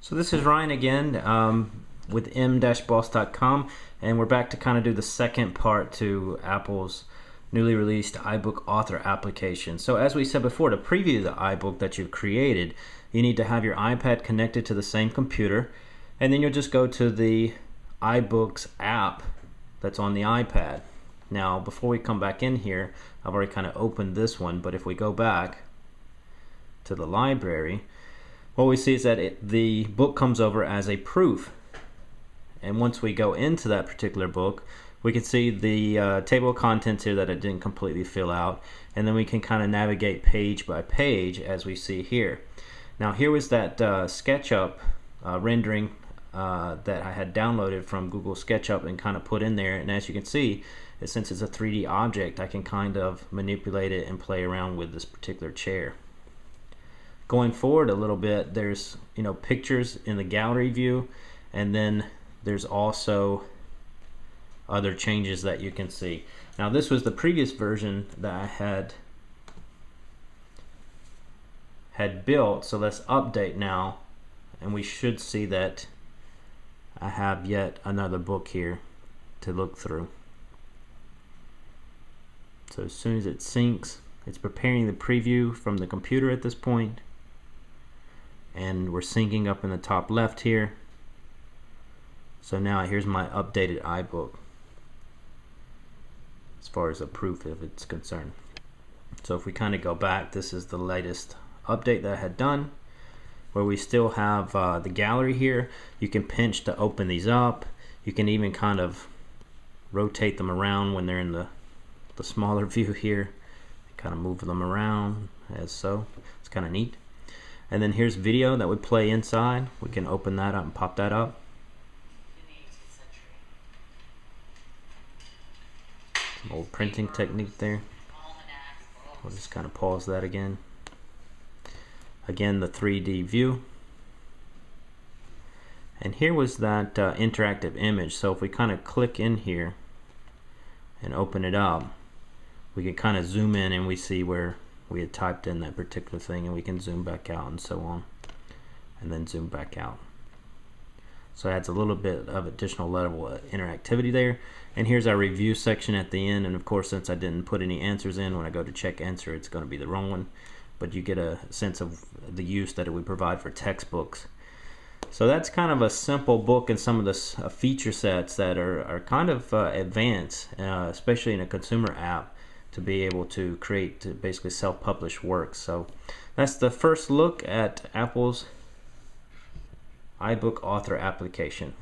So this is Ryan again with m-boss.com, and we're back to kind of do the second part to Apple's newly released iBook author application. So as we said before, to preview the iBook that you've created, you need to have your iPad connected to the same computer, and then you'll just go to the iBooks app that's on the iPad. Now before we come back in here, I've already kind of opened this one, but if we go back to the library, what we see is that the book comes over as a proof, and once we go into that particular book, we can see the table of contents here that it didn't completely fill out, and then we can kind of navigate page by page as we see here. Now here was that SketchUp rendering that I had downloaded from Google SketchUp and kind of put in there, and as you can see, since it's a 3D object, I can kind of manipulate it and play around with this particular chair. Going forward a little bit, there's pictures in the gallery view, and then there's also other changes that you can see. Now this was the previous version that I had built, so let's update now, and we should see that I have yet another book here to look through. So as soon as it syncs, it's preparing the preview from the computer at this point, and we're syncing up in the top left here. So now here's my updated iBook as far as a proof if it's concerned. So if we kind of go back, this is the latest update that I had done, where we still have the gallery here. You can pinch to open these up. You can even kind of rotate them around when they're in the smaller view here. Kind of move them around as so. It's kind of neat. And then here's video that would play inside. We can open that up and pop that up. Some old printing technique there. We'll just kind of pause that again. Again, the 3D view. And here was that interactive image. So if we kind of click in here and open it up, we can kind of zoom in and we see where we had typed in that particular thing, and we can zoom back out and so on, and then zoom back out. So it adds a little bit of additional level of interactivity there. And here's our review section at the end, and of course, since I didn't put any answers in, when I go to check answer, it's going to be the wrong one, but you get a sense of the use that it would provide for textbooks. So that's kind of a simple book, and some of the feature sets that are kind of advanced, especially in a consumer app, to be able to create basically self-published works. So that's the first look at Apple's iBook author application.